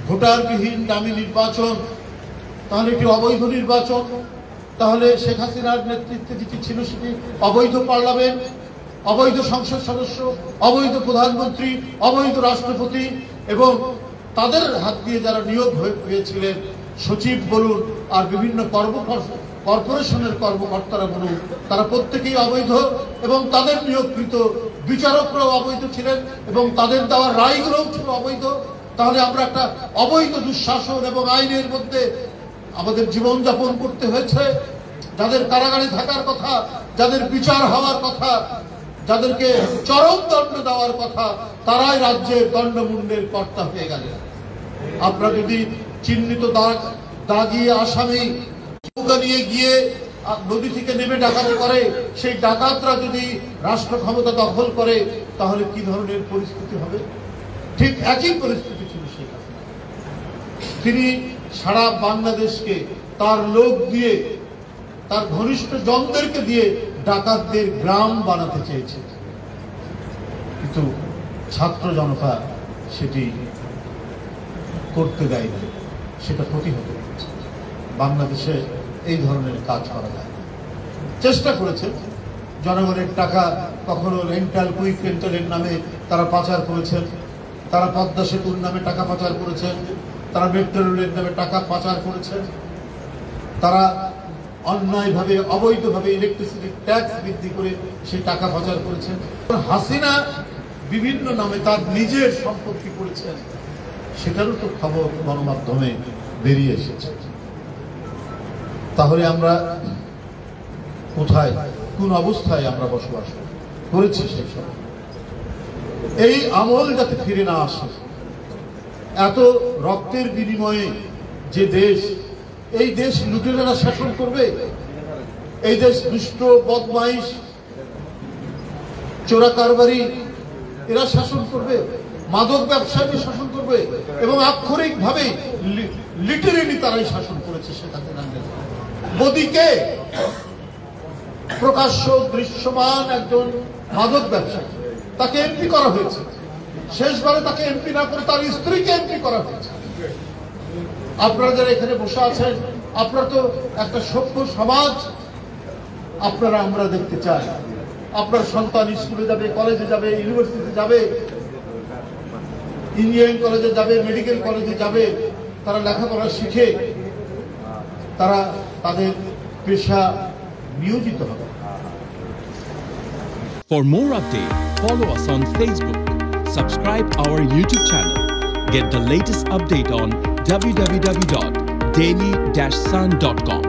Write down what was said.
ভোটারবিহীন dummy নির্বাচন, তাহলে এটি অবৈধ নির্বাচন। তাহলে শেখ হাসিনার নেতৃত্বে যেটি ছিল সেটি অবৈধ পার্লামেন্ট, অবৈধ সংসদ সদস্য, অবৈধ প্রধানমন্ত্রী, অবৈধ রাষ্ট্রপতি এবং তাদের হাত দিয়ে যারা নিয়োগ হয়েছিলেন, সচিব বলুন আর বিভিন্ন কর্পোরেশনের কর্মকর্তারা বলুন, তারা প্রত্যেকেই অবৈধ এবং তাদের নিয়োগকৃত বিচারকরাও অবৈধ ছিলেন এবং তাদের দেওয়া রায়গুলোও ছিল অবৈধ। তাহলে আমরা একটা অবৈধ দুঃশাসন এবং আইনের মধ্যে আমাদের জীবনযাপন করতে হয়েছে। যাদের কারাগারে থাকার কথা, যাদের বিচার হওয়ার কথা, যাদেরকে চরম দণ্ড দেওয়ার কথা, তারাই রাজ্যের দণ্ডমুণ্ডের কর্তা হয়ে গেলেন। আপনারা যদি চিহ্নিত দাগি আসামি নৌকা নিয়ে গিয়ে নদী থেকে নেমে ডাকাতি করে, সেই ডাকাতরা যদি রাষ্ট্র ক্ষমতা দখল করে, তাহলে কি ধরনের পরিস্থিতি হবে? ঠিক একই পরিস্থিতি ছিল শেখ হাসিনা। তিনি সারা বাংলাদেশকে তার লোক দিয়ে, তার ঘনিষ্ঠ জনদেরকে দিয়ে ডাকাতদের গ্রাম বানাতে চেয়েছে, কিন্তু ছাত্র জনতা সেটি করতে দেয়নি, সেটা প্রতিহত করেছে। বাংলাদেশে এই ধরনের কাজ করা যায়। চেষ্টা করেছে জনগণের টাকা, কখনো রেন্টাল, কুইক রেন্টালের নামে তারা পাচার করেছেন, তারা পদ্মা সেতুর নামে টাকা পাচার করেছেন, তারা মেট্রো রেলের নামে টাকা পাচার করেছেন, তারা অন্যায়ভাবে অবৈধভাবে ইলেকট্রিসিটি ট্যাক্স বৃদ্ধি করে সেই টাকা পাচার করেছেন। হাসিনা বিভিন্ন নামে তার নিজের সম্পত্তি করেছেন, সেটারও তো খবর গণমাধ্যমে বেরিয়ে এসেছে। তাহলে আমরা কোথায়, কোন অবস্থায় আমরা বসবাস করেছি সেই সময়? এই আমল যাতে ফিরে না আসে, এত রক্তের বিনিময়ে যে দেশ, এই দেশ লুটেরারা শাসন করবে, এই দেশ দুষ্ট বদমাইশ চোরা কারবারি এরা শাসন করবে, মাদক ব্যবসায়ী শাসন করবে এবং আক্ষরিকভাবে লিটারেলি তারাই শাসন করেছে। সেখানে মোদীকে প্রকাশ্য দৃশ্যমান একজন মাদক ব্যবসায়ী, তাকে এমপি করা হয়েছে। শেষবারে তাকে এমপি না করে তার স্ত্রীকে এমপি করা হয়েছে। আপনারা যারা এখানে বসে আছেন, আপনারা তো একটা সভ্য সমাজ আপনারা আমরা দেখতে চাই। আপনার সন্তান স্কুলে যাবে, কলেজে যাবে, ইউনিভার্সিটিতে যাবে, ইঞ্জিনিয়ারিং কলেজে যাবে, মেডিকেল কলেজে যাবে, তারা লেখাপড়া শিখে তারা তাদের পেশা নিয়োজিত হবে। For more updates, follow us on Facebook, subscribe our YouTube channel, get the latest update on www.daily-sun.com.